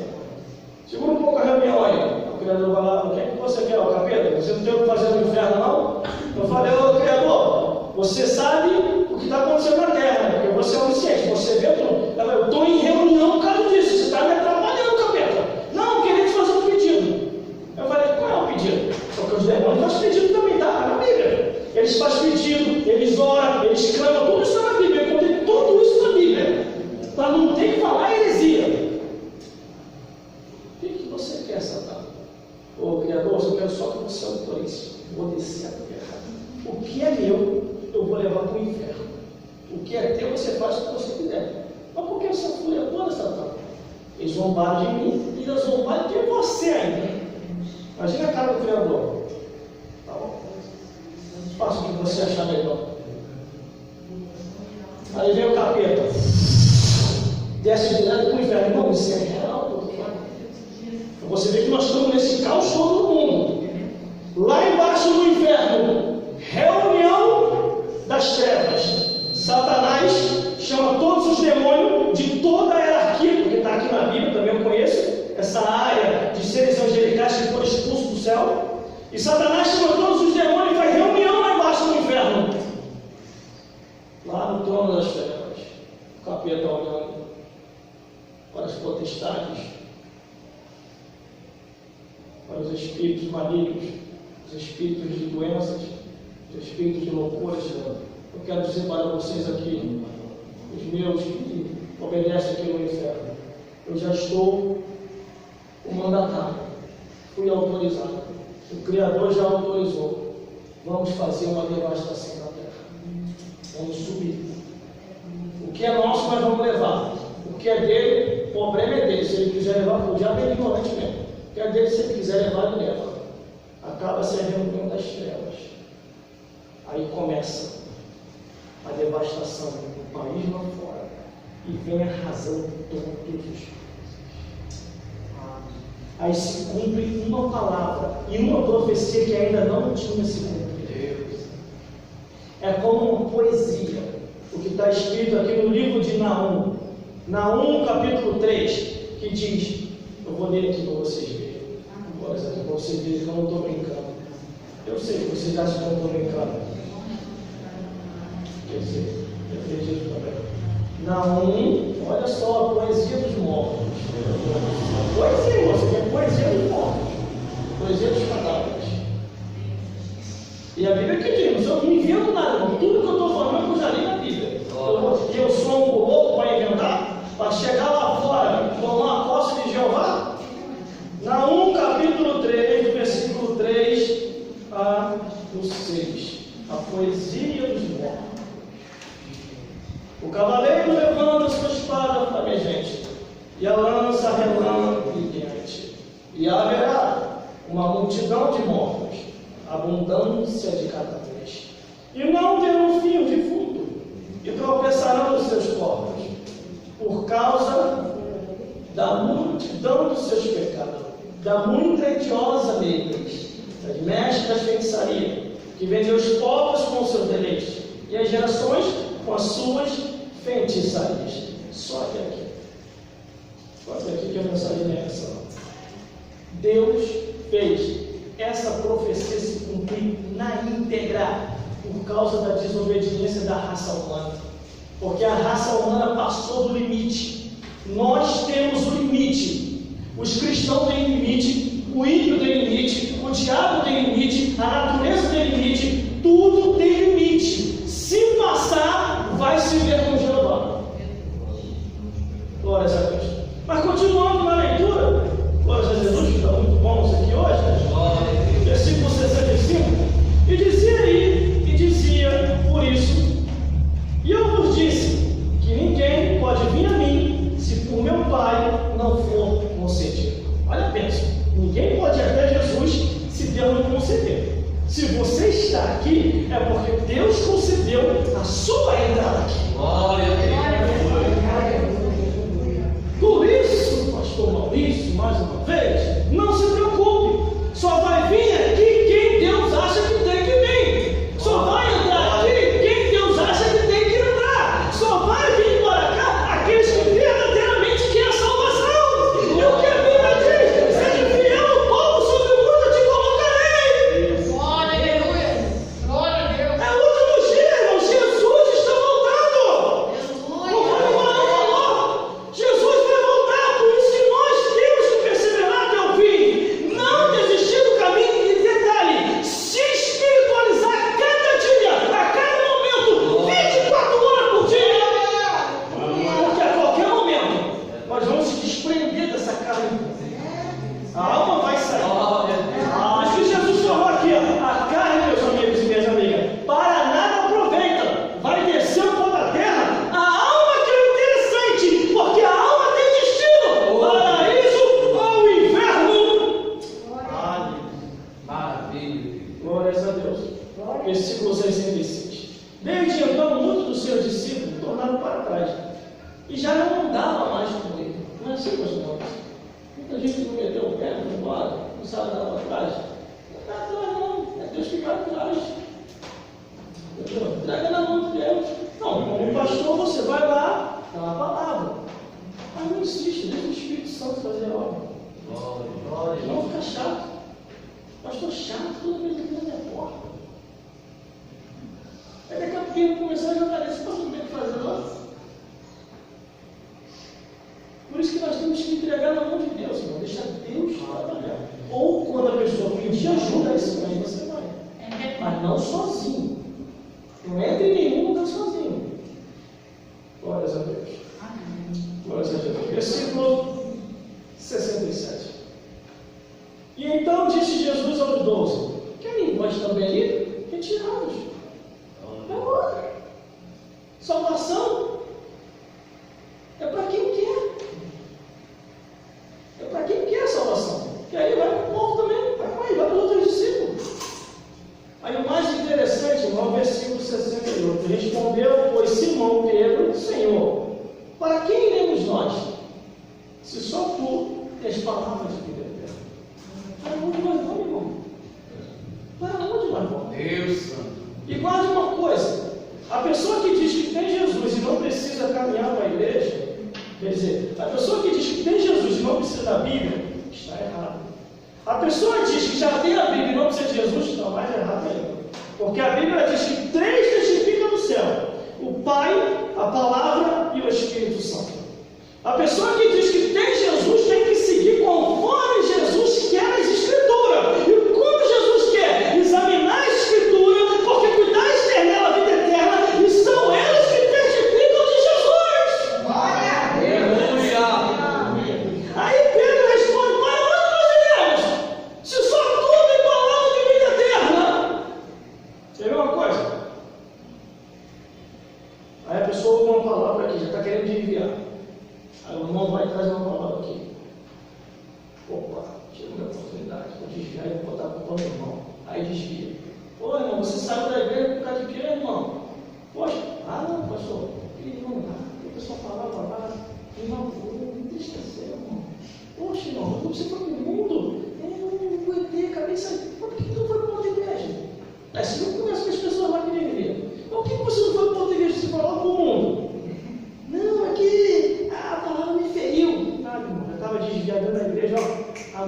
S1: Segura um pouco a reunião aí. O Criador vai lá, o que é que você quer, o capeta? Você não tem o que fazer no inferno, não? Eu falei, Criador, você sabe o que está acontecendo na terra, né? Porque você é onisciente, você vê tudo. Eu estou em reunião por causa disso, você está me atrapalhando, capeta. Não, eu queria te fazer um pedido. Eu falei, qual é o pedido? Só que os demônios fazem pedido também, tá na Bíblia. Eles fazem pedido, eles oram, eles clamam, tudo isso na Bíblia. Eu contei tudo isso na Bíblia, para não ter que falar heresia. O que você quer, Satã? Criador, eu quero só que você autorize. Vou descer a terra. O que é meu, eu vou levar para o inferno. O que é teu, você faz o que você quiser. Mas por que essa fúria toda, Satã? Eles zombaram de mim e eles zombaram de você ainda. Imagina a cara do Criador. Tá bom? Faça o que você achar melhor. Aí vem o capeta. Desce direto para o inferno. Irmão, isso é real. Você vê que nós estamos nesse caos todo no mundo. Lá embaixo no inferno, reunião das trevas. Satanás chama todos os demônios de toda a hierarquia, porque está aqui na Bíblia, também eu conheço essa área de seres angelicais que foram expulsos do céu. E Satanás chama todos os demônios e faz reunião lá embaixo no inferno. Lá no trono das trevas, o capeta olhando para as potestades, para os espíritos malignos, os espíritos de doenças, os espíritos de loucuras. Eu quero dizer para vocês aqui, os meus que obedecem aqui no inferno, eu já estou o mandatário, fui autorizado, o Criador já autorizou. Vamos fazer uma devastação na terra, vamos subir. O que é nosso nós vamos levar, o que é dele, o problema é dele. Se ele quiser levar, o diabo é ignorante mesmo. O que é dele, se ele quiser levar, ele leva. Acaba se a reunião das trevas. Aí começa a devastação do país lá fora e vem arrasando todos os países. Aí se cumpre uma palavra e uma profecia que ainda não tinha se cumprido. É como uma poesia, o que está escrito aqui no livro de Naum, Naum capítulo 3, que diz, eu vou ler aqui para vocês verem, para vocês verem que eu não estou brincando. Eu sei que vocês acham que eu não estou brincando. Quer dizer, eu acredito também. Naum, olha só, a poesia dos mortos. Poesia, você quer poesia dos mortos, poesia dos cadáveres. E a Bíblia que diz, eu não invento nada, tudo que eu estou falando eu já li na Bíblia. Eu sou um louco para inventar, para chegar lá fora, tomar a posse de Jeová. Naum capítulo 3, versículo 3 a 6, a poesia dos mortos. O cavaleiro levanta sua espada flamejante, e a lança relâmpago, e haverá uma multidão de mortos, abundância de cadáveres, e não terão fio de fundo, e tropeçarão os seus corpos, por causa da multidão dos seus pecados, da muita hediosa lei, das mestres das feitiçarias, que vendeu os povos com os seus deleites, e as gerações com as suas feitiçaria. Só até aqui. Só até aqui que a mensagem não é essa. Deus fez essa profecia se cumprir na íntegra por causa da desobediência da raça humana. Porque a raça humana passou do limite. Nós temos o limite. Os cristãos têm limite, o ímpio tem limite, o diabo tem limite, a natureza tem limite, tudo tem limite. Se passar, vai se ver com Jeová. Glórias a Deus. Mas continuando na leitura, glórias a Jesus, que está muito bom isso aqui hoje, né? Versículo 65, e dizia por isso, e eu vos disse que ninguém pode vir a mim se por meu Pai não for concedido. Olha, pensa, ninguém pode ir até Jesus se Deus não conceder. Se você está aqui, é porque Deus concedeu a sua entrada aqui.
S2: Glória a Deus.
S1: Por isso, pastor Maurício, mais uma vez, não se preocupe. Só vai vir aqui quem Deus acha que tem que vir. Só vai entrar aqui quem Deus acha que tem que entrar. Só vai vir para cá aqueles que verdadeiramente querem a salvação. E o que a Bíblia diz? Seja fiel ao povo, sobre o mundo te colocarei.
S4: Aleluia. Glória a Deus.
S1: É o último dia, irmão. Jesus está voltando. Conforme o Manuel falou, Jesus vai voltar. Por isso que nós temos que perseverar até o fim. Não desistir do caminho. E detalhe, se espiritualizar cada dia, a cada momento, 24 horas por dia. Porque a qualquer momento nós vamos se desprender dessa carne. A alma vai sair. Mas que Jesus falou aqui, ó, a carne, meus amigos e minhas amigas, para nada aproveita. Vai descer o pó da terra. A alma que é interessante, porque a alma tem destino. Paraíso ou inferno.
S2: Maravilha.
S1: Glórias a Deus. Versículo 66. Desde então, muitos dos seus discípulos tornaram para trás e já não andava mais com ele. Não é assim, pastor? Muita gente não meteu o pé, foi embora, não sabe andar para trás. Não está atrás, não. É Deus que vai atrás. Entendeu? Entrega na mão de Deus. Não, como pastor, você vai lá, dá uma palavra. Mas não insiste, deixa o Espírito Santo fazer a obra.
S2: Glória.
S1: Não fica chato. Pastor chato, toda vez que ele é porta. Aí daqui a pouquinho começar a jogar esse pastor tem que fazer lá. Por isso que nós temos que entregar na mão de Deus, irmão. Deixar Deus trabalhar. Ou quando a pessoa pedir ajuda, aí você vai. Mas não sozinho. Não entre em nenhum lugar sozinho. Glórias a Deus. Glórias a Deus. Versículo 67. E então disse Jesus aos 12: querem vós também ir? Retirados. Agora. Salvação é para quem quer. É para quem quer salvação. E aí vai para o povo também, vai para os outros discípulos. Aí o mais interessante, irmão, é o versículo 68. Respondeu, pois, Simão Pedro: Senhor, para quem iremos nós? Se só tu tens palavras de vida eterna. Para onde nós vamos, irmão? Para onde nós vamos?
S2: Deus Santo.
S1: E guarde uma coisa: a pessoa que diz que tem Jesus e não precisa caminhar para a igreja, quer dizer, a pessoa que diz que tem Jesus e não precisa da Bíblia, está errado. A pessoa que diz que já tem a Bíblia e não precisa de Jesus, está mais errado ainda. Porque a Bíblia diz que 3 testificam no céu: o Pai, a Palavra e o Espírito Santo. A pessoa que diz que tem Jesus tem que seguir conforme Jesus quer as Escrituras. E como Jesus quer? Examinar a Escritura, porque cuidar de ter nela a vida eterna, e são elas que testificam de Jesus.
S2: Aleluia.
S1: Aí Pedro responde: para onde nós iremos? Se só tu tem palavra de vida eterna. Você vê uma coisa? Aí a pessoa ouve uma palavra aqui, já está querendo desviar. Aí o irmão vai trazer uma palavra aqui. Opa, chegou minha oportunidade, vou desviar e vou botar a culpa no irmão. Aí desvia. Ô irmão, você saiu da igreja por causa de quê, irmão? Poxa, não, pastor, irmão, a pessoa falava lá, irmão, não entristeceu, irmão. Poxa, irmão, você foi para o mundo, eu não aguentei, acabei de sair. Por que tu não foi para outra igreja? Aí você não conhece as pessoas lá que deveriam. Por que você não foi para outra igreja se for lá para o mundo?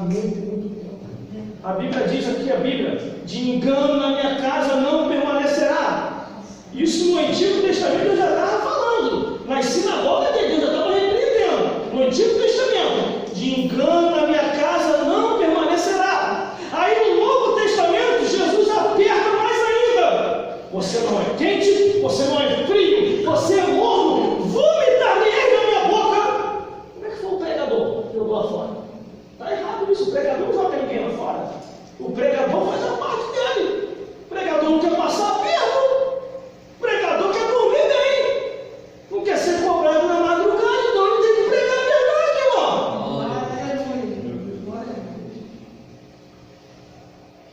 S1: muito tempo. A Bíblia diz aqui, de engano na minha casa não permanecerá. Isso no Antigo Testamento eu já estava falando. Nas sinagogas de Deus eu já estava repreendendo. No Antigo Testamento, de engano na minha casa não permanecerá. Aí no Novo Testamento, Jesus aperta mais ainda. Você não é quente, você não é frio, você é morno, vomitar-me na minha boca. Como é que foi o pregador que jogou lá fora? Está errado isso, o pregador não joga ninguém lá fora. O pregador faz a parte dele. O pregador não quer passar perto. O pregador quer dormir bem. Não quer ser cobrado na madrugada, então ele tem que pregar a verdade, irmão.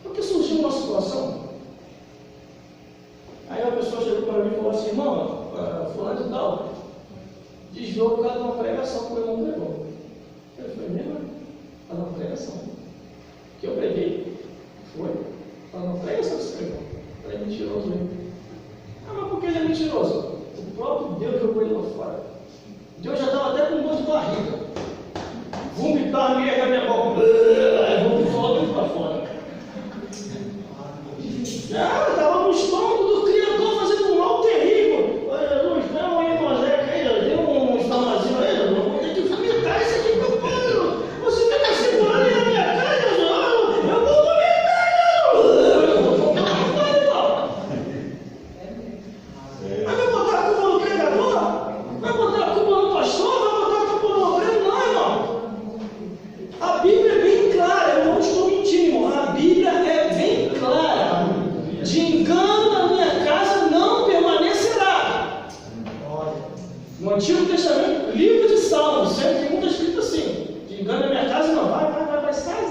S1: Porque surgiu uma situação. Aí a pessoa chegou para mim e falou assim, irmão, fulano de tal, desviou por causa de uma pregação que o irmão pregou. Eu falei, mesmo? Está na pregação. Que eu preguei. Foi. Está na pregação que você pregou. É mentiroso mesmo. Ah, mas por que ele é mentiroso? O próprio Deus jogou ele lá fora. Deus já estava até com dor de barriga. Vomitar a minha boca. Vomitou ele para fora. Ah, estava no estômago do Criador fazendo um mal terrível. Olha, Jesus, não, aí, Moseca, aí, deu um estamazinho aí, eu vou ter que vomitar isso aqui para fora. Você fica segurando aí na minha cara, Jesus, eu vou vomitar, eu vou vomitar, irmão. Vai botar a culpa no pregador? Vai botar a culpa no pastor? Vai botar a culpa no obreiro? Não, irmão. A Bíblia é bem clara, eu não estou mentindo, irmão. A Bíblia é bem clara. De engano na minha casa não permanecerá. No Antigo Testamento, livro de Salmos, sempre tem muito escrito assim: de engano na minha casa não, vai, sai.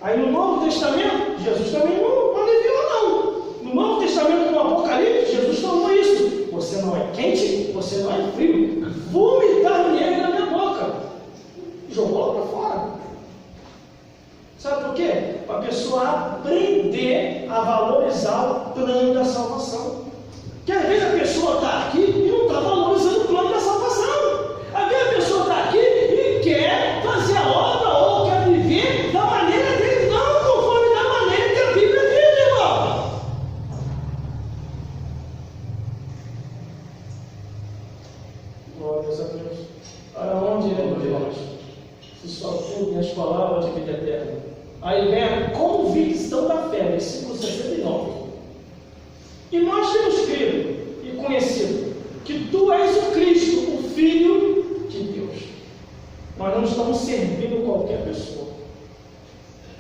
S1: Aí no Novo Testamento, Jesus também não aliviou, não. No Novo Testamento, no Apocalipse, Jesus falou isso: você não é quente, você não é frio, vomitar nele na minha boca. Jogou para fora. Sabe por quê? Para a pessoa aprender a valorizar o plano da salvação. Porque às vezes a pessoa está aqui e não está valorizando o plano da salvação. Às vezes a pessoa está aqui e quer fazer a obra ou quer viver da maneira dele, não conforme da maneira que a Bíblia diz, irmão. Glórias a Deus. Para onde iremos, irmãos? Se só tu minhas palavras de vida eterna. Aí vem a convicção da fé, versículo 69. E nós temos crido e conhecido que tu és o Cristo, o Filho de Deus. Nós não estamos servindo qualquer pessoa.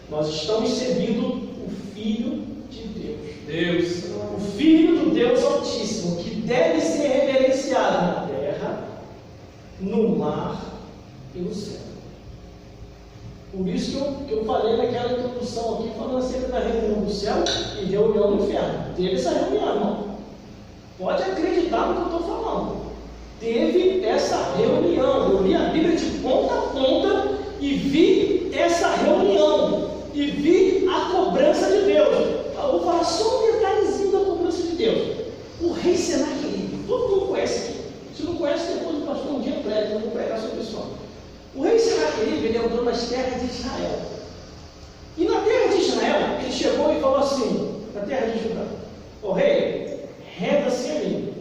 S1: Nós estamos servindo o Filho de Deus. O Filho do Deus Altíssimo, que deve ser reverenciado na terra, no mar e no céu. Por isso que eu falei naquela introdução aqui, falando acerca da reunião do céu e reunião do inferno. Teve essa reunião, irmão. Pode acreditar no que eu estou falando. Teve essa reunião. Eu li a Bíblia de ponta a ponta e vi essa reunião. E vi a cobrança de Deus. Eu vou falar só um detalhezinho da cobrança de Deus. O rei Senaqueribe. Todo mundo conhece aqui. Se não conhece, depois o pastor um dia prega. Eu vou pregar sobre isso. O rei Senaqueribe, ele entrou nas terras de Israel. E na terra de Israel, ele chegou e falou assim, na terra de Judá: ó rei, renda-se a mim,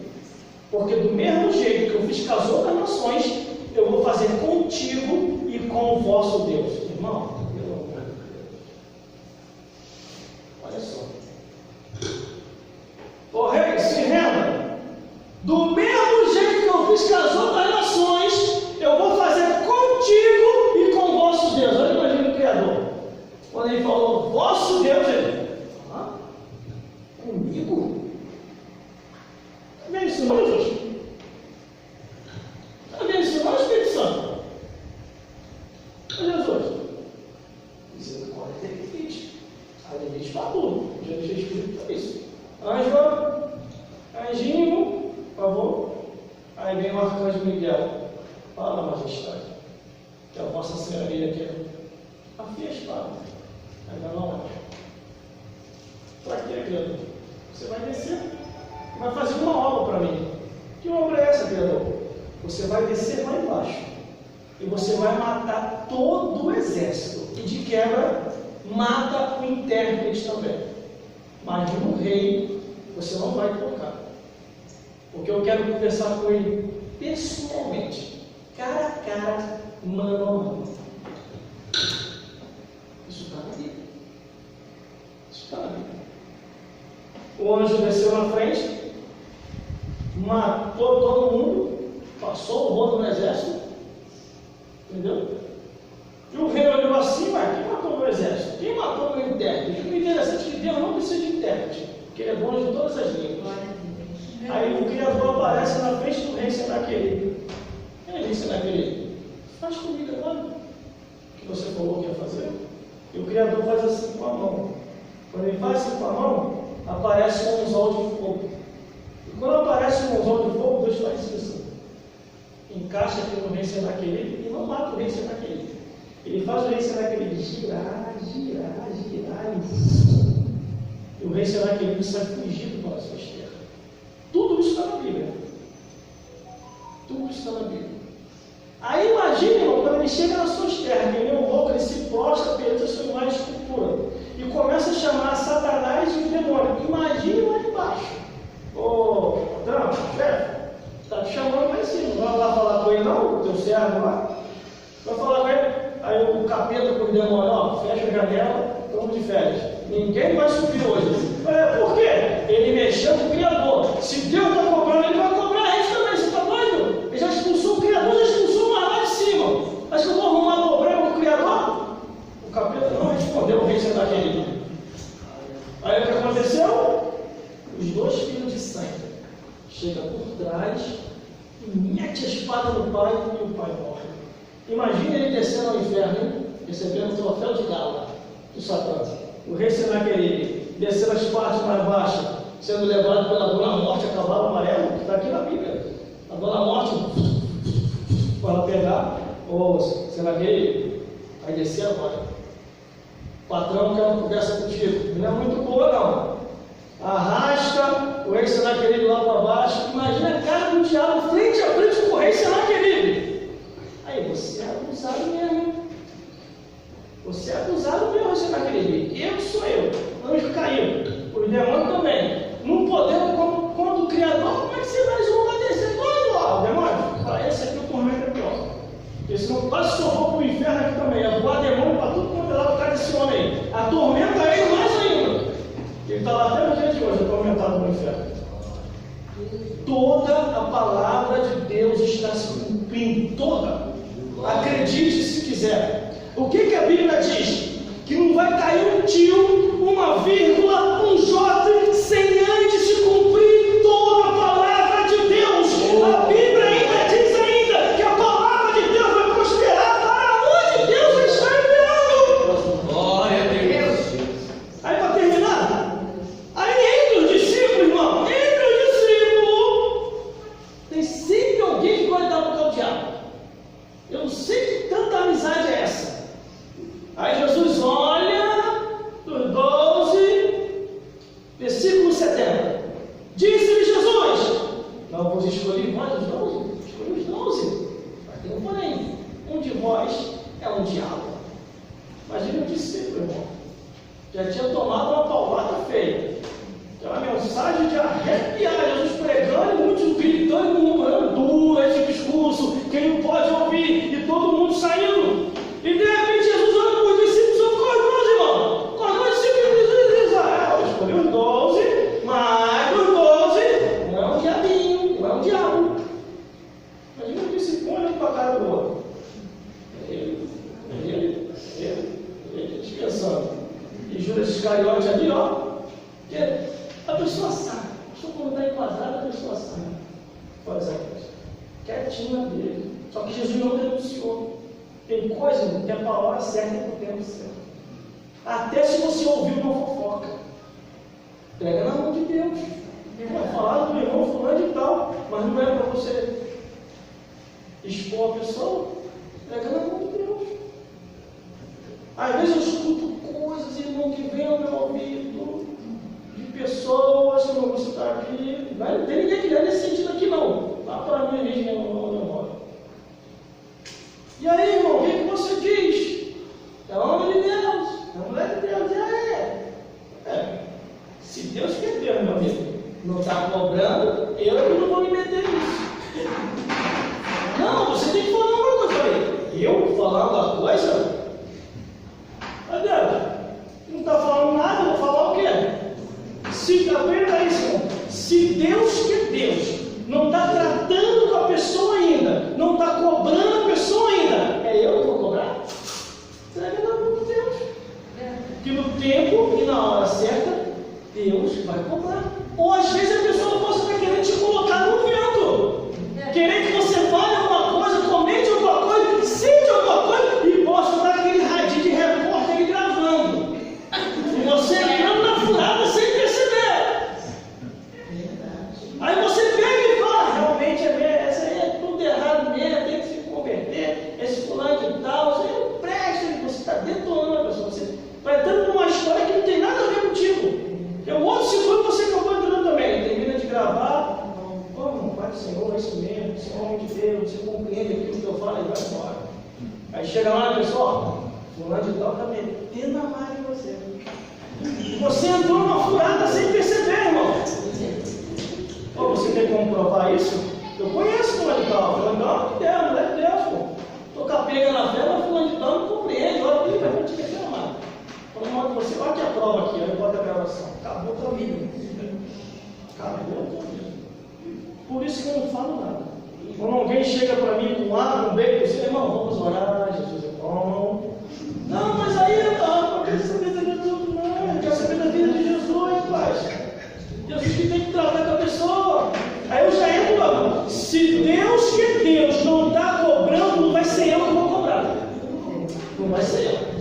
S1: porque do mesmo jeito que eu fiz com as outras nações, eu vou fazer contigo e com o vosso Deus. Irmão, pelo amor de Deus. Olha só. Ó rei, se renda. Do mesmo jeito que eu fiz com as outras nações, eu vou fazer contigo e com o vosso Deus. Olha, imagina o Criador. Quando ele falou vosso Deus, ele: comigo? Está vendo isso não, Jesus? Está vendo isso não, Espírito Santo? Jesus, misericórdia tem limite. Há limite para tudo. Jesus é Espírito para isso. Anjinho, por favor. Aí vem o arcanjo Miguel. Fala, majestade, que a vossa senhoria quer. Afia a espada. Ainda não é. Para que, Criador? Você vai descer, vai fazer uma obra para mim. Que obra é essa, Criador? Você vai descer lá embaixo e você vai matar todo o exército. E de quebra, mata o intérprete também. Mas no rei, você não vai tocar. Porque eu quero conversar com ele pessoalmente, cara a cara, mano a mano. Isso está na Bíblia. Isso está na Bíblia. O anjo desceu na frente, matou todo mundo, passou o rodo no exército, entendeu? E o rei olhou assim, mas quem matou o meu exército? Quem matou o meu intérprete? O interessante é que Deus não precisa de intérprete, porque ele é bom de todas as línguas. Aí o Criador aparece na frente do rei Senaqueribe. Quem é rei Senaqueribe? Faz comigo agora. O que você falou que ia fazer? E o Criador faz assim com a mão. Quando ele faz assim com a mão, aparece um anzol de fogo. E quando aparece um anzol de fogo, Deus faz isso. Encaixa aqui no rei Senaqueribe e não mata o rei Senaqueribe. Ele faz o rei Senaqueribe girar. E o rei Senaqueribe sai fugido para as suas terras. Tudo isso está na Bíblia. Tudo isso está na Bíblia. Aí imagine, irmão, quando ele chega nas suas terras, ele é um louco, ele se prostra perante a sua imagem de escultura e começa a chamar Satanás e os demônios. Imagine lá embaixo. Ô, patrão, chefe, está te chamando lá em cima. Não vai lá falar com ele, não? O teu servo lá? Vai falar com ele. Aí o capeta com o demônio, ó, fecha a janela, estamos de férias. Ninguém vai subir hoje. Por quê? Ele mexeu com o Criador. Se Deus está cobrando, ele vai cobrar a gente também. Você está doido? Ele já expulsou o Criador, já expulsou o mar lá de cima. Acho que eu vou arrumar problema com o Criador? O capeta não respondeu o rei Senaqueribe. Aí o que aconteceu? Os dois filhos de sangue chegam por trás e mete a espada no pai e o pai morre. Imagina ele descendo ao inferno, hein? Recebendo o troféu de gala do Satã. O rei Senaqueribe descendo as partes mais baixas, sendo levado pela dona morte a cavalo amarelo, que está aqui na Bíblia. A dona morte, para pegar, ou Senaqueribe, vai descer agora. Patrão, quer uma conversa contigo. Não é muito boa, não. Arrasta o rei Senaqueribe lá para baixo. Imagina a cara do diabo frente a frente com o rei Senaqueribe. Aí você é abusado mesmo. Você é abusado mesmo, Senaqueribe. Eu sou eu. Anjo caiu. Os demônios também. Não podemos, quando o Criador, como é que você vai julgar descer doido, ó? Demônio, para esse aqui o tormento é pior. Porque senão quase sobrou para o inferno aqui também. A voar demônio para tudo quanto é lá, o cara desse homem aí. Atormenta ele mais ainda. Ele está lá até no dia de hoje, atormentado no inferno. Toda a palavra de Deus está se cumprindo. Toda. Acredite se quiser. O que a Bíblia diz? Que não vai cair um tio, uma vírgula, um J, sem antes se cumprir toda a palavra de Deus. A Bíblia ainda diz que a palavra de Deus vai prosperar para onde Deus está enviando.
S2: Glória a Deus.
S1: Aí para terminar, aí entre os discípulos, irmão, tem sempre alguém que pode dar um bocado de diabo. Eu não sei que tanta amizade é essa. Aí Jesus olha dos 12, versículo 70. Disse-lhe Jesus: não vos escolhi vós os 12? Escolhi os 12. Mas tem um porém. Um de vós é um diabo. Imagina o discípulo, irmão. Já tinha tomado uma paulada feia. Tem uma mensagem de arrepiar. Jesus pregando e muitos gritando, murmurando duro esse discurso. Quem não pode ouvir. E todo mundo saindo. E de repente Jesus olha para os discípulos, são quais 12, irmão? Quais 12 discípulos de Israel? Escolheu os 12, mas os 12 não é um diabinho, não é um diabo. Imagina o discípulo olhando para a cara do outro. Ele pensando. E Judas Iscariote ali, ó. Porque a pessoa sabe. Só quando está enquadrada, a pessoa sabe. Olha essa coisa. Quietinha dele. Só que Jesus não denunciou. Tem coisa que é para a hora certa e para o tempo certo. Até se você ouviu uma fofoca. Pega na mão de Deus. Vai falar do irmão fulano e tal, mas não é para você expor a pessoa. Pega na mão de Deus. Às vezes eu escuto coisas, irmão, que vem ao meu ouvido, de pessoas que não vou citar aqui. Não tem ninguém que dá nesse sentido aqui, não. Lá para mim, mesmo, não. E eu que não vou me meter nisso. Não, você tem que falar uma coisa. Eu falei, eu falar uma coisa? Adela, não está falando nada, eu vou falar o quê? Se Deus, que é Deus, não está tratando com a pessoa ainda, não está cobrando a pessoa ainda, é eu que vou cobrar? Será que não é Deus? Que no tempo e na hora certa, Deus vai cobrar. Ou às vezes a pessoa pode estar querendo te colocar no vento, querer que você fale alguma coisa, comente alguma coisa, sente alguma coisa e possa dar aquele radinho de repórter ali gravando. E você entrando na furada sem perceber. Aí você pega e fala, realmente essa aí é tudo errado mesmo, tem que se converter, esse fulano de tal, você não presta, você está detonando a pessoa, você vai entrando numa história que não tem nada a ver contigo. O outro segundo você acabou entrando também, termina de gravar, não, Pai do Senhor, é isso mesmo, você é homem de Deus, você compreende aquilo que eu falo e vai embora. Aí chega lá na pessoa, fulano de tal está metendo a mão em você. Você entrou numa furada sem perceber, irmão. Ou você tem como provar isso? Eu conheço fulano de tal, fulano de tal, Deus, não é Deus, pô. Estou capenga na fé, mas fulano de tal não compreende, olha aqui, vai te meter a mão. Falando você, olha aqui a prova aqui, aí bota a gravação. Acabou a tua vida. Acabou a tua vida. Por isso que eu não falo nada. Quando alguém chega para mim com água, um beijo, você, irmão, vamos orar, Jesus é bom. Não, mas aí eu quero saber da vida de Jesus, não. Eu quero saber da vida de Jesus, pai. Jesus que tem que tratar com a pessoa. Aí eu já entro lá. Se Deus, que é Deus, não está cobrando, não vai ser eu que vou cobrar. Não vai ser eu.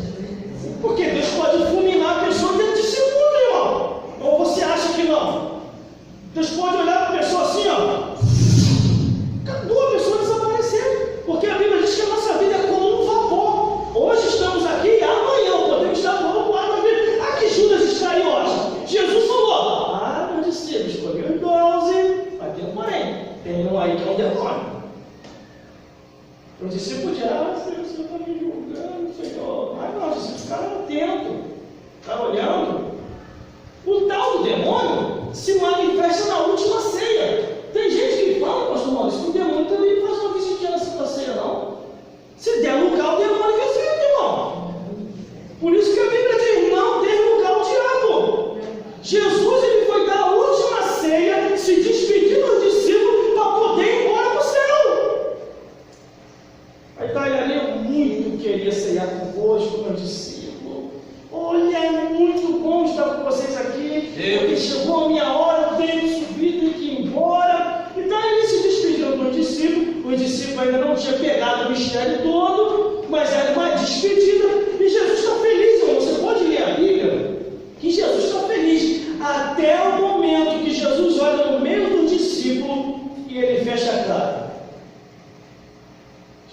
S1: Porque Deus pode fulminar a pessoa dentro de segundo, irmão. Ou você acha que não? Deus pode olhar para a pessoa assim, ó. Acabou, a pessoa desapareceu. Porque a Bíblia diz que a nossa vida é como um vapor. Hoje estamos aqui e amanhã podemos estar voando para a vida. Ah, que Judas Iscariote. Jesus falou, meu discípulo, escolheu os 12. Vai ter um porém. Tem um aí que é um demônio. O discípulo diz, Senhor, você está me julgando, Senhor. Mas não, os discípulos ficaram atentos, está olhando. O tal do demônio se manifesta na última ceia. Tem gente que fala, pastor Maurício, que o demônio também faz uma visitinha na Santa Ceia, não. Se der lugar, o demônio visita, irmão. Por isso que a Bíblia diz, não dê lugar ao diabo. Jesus, ele foi dar a última ceia, se despedir dos discípulos para poder ir embora para o céu. Aí está ele ali, eu muito queria ceiar convosco, meu discípulo. Olha, é muito bom estar com vocês aqui. Porque chegou a minha hora, eu tenho que subir, tenho que ir embora. Então ele se despediu dos discípulos. Os discípulos ainda não tinham pegado o mistério todo, mas era uma despedida. E Jesus está feliz, irmão. Você pode ler a Bíblia, que Jesus está feliz. Até o momento que Jesus olha no meio do discípulo e ele fecha a cara.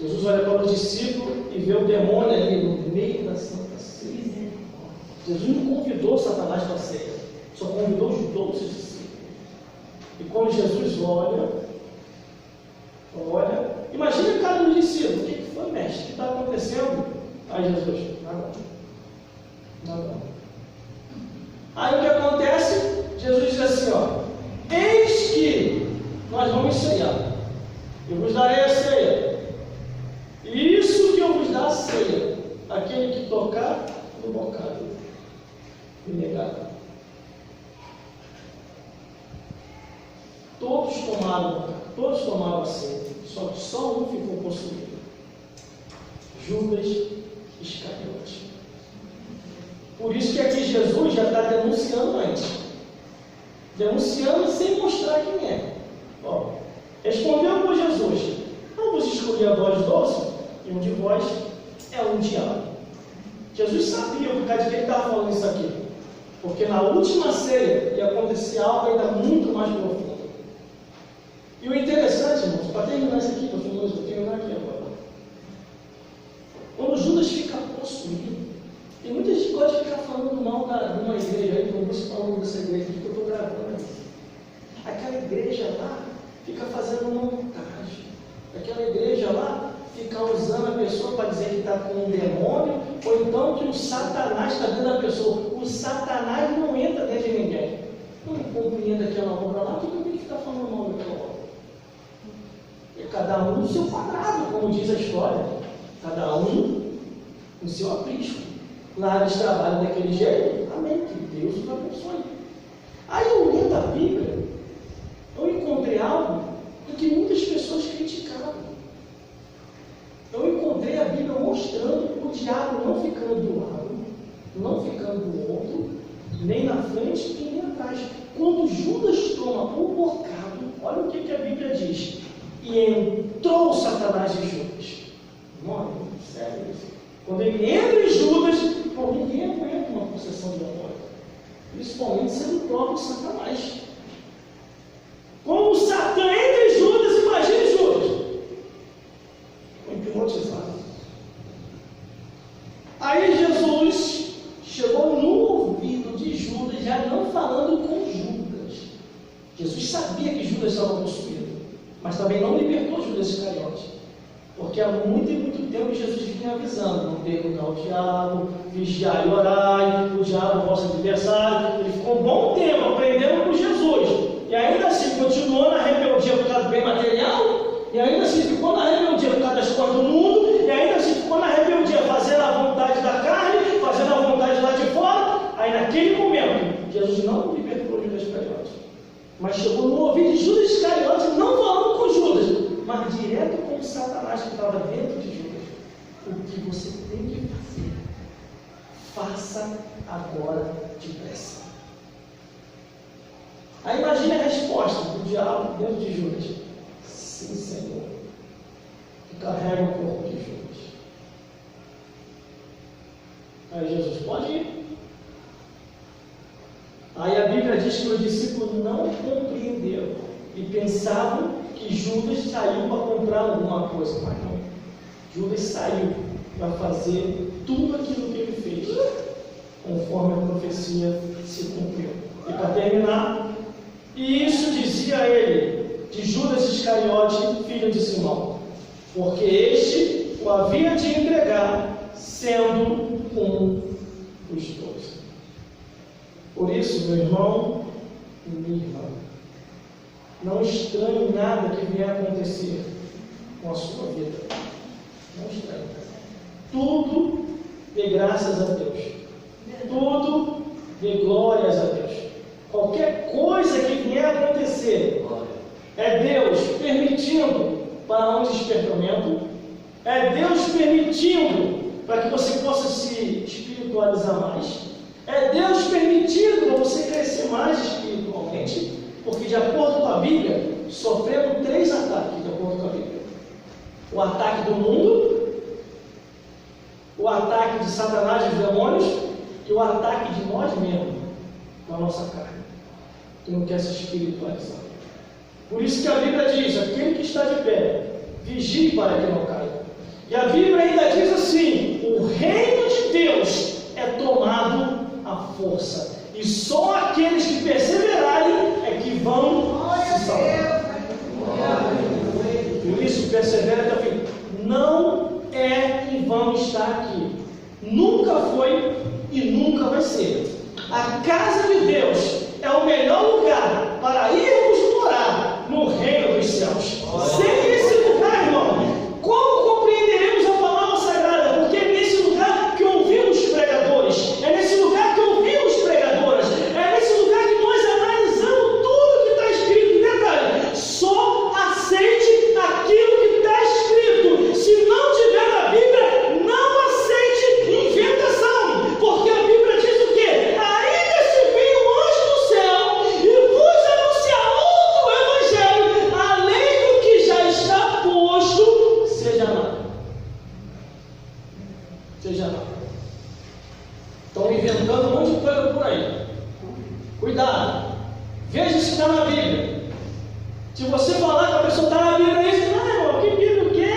S1: Jesus olha para o discípulo e vê o demônio ali no meio da Santa Ceia. Jesus não convidou Satanás para a ceia, só convidou os 12 discípulos. E quando Jesus olha, imagina a cara do discípulo. O que foi, mestre? O que está acontecendo? Aí Jesus, nada. Aí o que acontece? Jesus diz assim, eis que nós vamos ceiar. Eu vos darei a ceia. Isso que eu vos dar a ceia, aquele que tocar no bocado e negar. Todos tomaram a ceia, só que só um ficou possuído. Judas Iscariote. Por isso que aqui Jesus já está denunciando antes. Denunciando sem mostrar quem é. Respondeu por Jesus, não vos escolhi a vós 12, e um de vós é um diabo. Jesus sabia por causa de que ele estava falando isso aqui. Porque na última ceia ia acontecer algo ainda muito mais profundo. E o interessante, irmãos, para terminar isso aqui, eu vou terminar aqui agora. Quando Judas fica possuído, tem muita gente que gosta de ficar falando mal de uma igreja aí, não vou citar o nome dessa igreja, porque eu estou gravando isso. Aquela igreja lá fica fazendo uma montagem. Aquela igreja lá fica usando a pessoa para dizer que está com um demônio, ou então que o Satanás está dentro da pessoa. O Satanás não entra dentro de ninguém. Eu não compreendo aquela obra lá, por que eu tenho que ficar falando mal daquela obra? É cada um no seu quadrado, como diz a história. Cada um no seu aprisco. Lá eles trabalham daquele jeito. Amém. Que Deus os abençoe. Aí eu lendo a Bíblia, eu encontrei algo do que muitas pessoas criticavam. Eu encontrei a Bíblia mostrando o diabo não ficando do lado, não ficando do outro, nem na frente e nem atrás. Quando Judas toma o bocado, olha o que a Bíblia diz. E entrou Satanás em Judas. Mano, sério isso. Quando ele entra em Judas, pô, ninguém aguenta uma possessão diabólica. Principalmente sendo o próprio Satanás. Como Satã entra em Judas, imagine Judas. Foi hipnotizado. Aí Jesus chegou no ouvido de Judas, já não falando com Judas. Jesus sabia que Judas estava possuído, mas também não libertou Judas Iscariote. Porque há muito e muito tempo Jesus vinha avisando: não dê lugar ao diabo, vigiai e orai, o diabo é o vosso adversário. Ele ficou um bom tempo aprendendo com Jesus. E ainda assim continuou na rebeldia por causa do bem material, e ainda assim ficou na rebeldia por causa das coisas do mundo, e ainda assim ficou na rebeldia fazendo a vontade da carne, fazendo a vontade lá de fora. Aí naquele momento, Jesus não libertou Judas Iscariote, mas chegou no ouvido de Judas Iscariote, não falando com Judas, mas direto com Satanás que estava dentro de Judas. O que você tem que fazer? Faça agora depressa. Aí imagine a resposta do diabo dentro de Judas: sim, Senhor, que carrega o corpo de Judas. Aí Jesus: pode ir. Aí a Bíblia diz que os discípulos não compreenderam e pensavam que Judas saiu para comprar alguma coisa, mas não. Judas saiu para fazer tudo aquilo que ele fez, conforme a profecia se cumpriu. E para terminar, e isso dizia ele, de Judas Iscariote, filho de Simão, porque este o havia de entregar, sendo um dos 12. Por isso, meu irmão e minha irmã, não estranhe nada que vier a acontecer com a sua vida. Não estranhe. Tudo dê graças a Deus. Tudo dê glórias a Deus. Qualquer coisa que vier a acontecer, é Deus permitindo para um despertamento, é Deus permitindo para que você possa se espiritualizar mais, é Deus permitindo para você crescer mais espiritualmente. Porque, de acordo com a Bíblia, sofremos 3 ataques, de acordo com a Bíblia: o ataque do mundo, o ataque de Satanás e dos demônios, e o ataque de nós mesmos, na nossa carne, que não quer se espiritualizar. Por isso que a Bíblia diz: aquele que está de pé, vigie para que não caia. E a Bíblia ainda diz assim: o reino de Deus é tomado à força. E só aqueles que perseverarem é que vão se salvar. Por isso, persevera até o fim. Não é em vão estar aqui. Nunca foi e nunca vai ser. A casa de Deus é o melhor lugar para irmos morar no reino dos céus. Sem esse lugar, irmão, como compreenderemos a palavra sagrada? Porque é nesse lugar que ouvimos pregadores. É nesse lugar que ouvimos pregadoras. É nesse lugar que nós analisamos tudo que está escrito. Detalhe: só aceite aquilo que está escrito. Se não tiver na Bíblia, não aceite inventação. Porque a Bíblia diz o quê? Ainda se vir um anjo do céu e vos anunciar outro evangelho, além do que já está posto, seja nada. Seja nada. Estão inventando um monte de coisa por aí. Cuidado. Veja se está na Bíblia. Se você falar que a pessoa está na Bíblia, isso, não, que Bíblia o quê?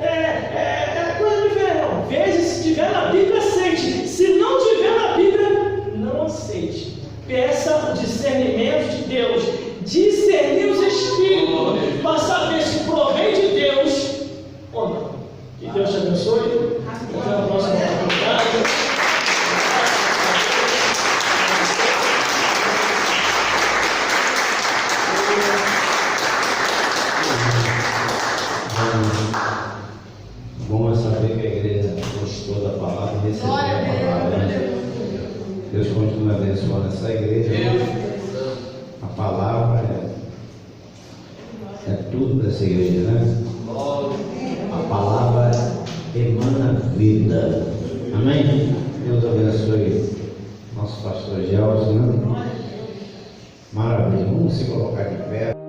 S1: É coisa diferente. Não. Veja se tiver na Bíblia, aceite. Se não tiver na Bíblia, não aceite. Peça o discernimento de Deus. Discernir os Espíritos para saber se provém de Deus ou não. Que Deus te abençoe. Até a próxima oportunidade.
S5: abençoando essa igreja. A palavra é tudo dessa igreja, né? A palavra emana vida. Amém? Deus abençoe nosso pastor Gelson, né? Maravilha. Vamos se colocar de pé.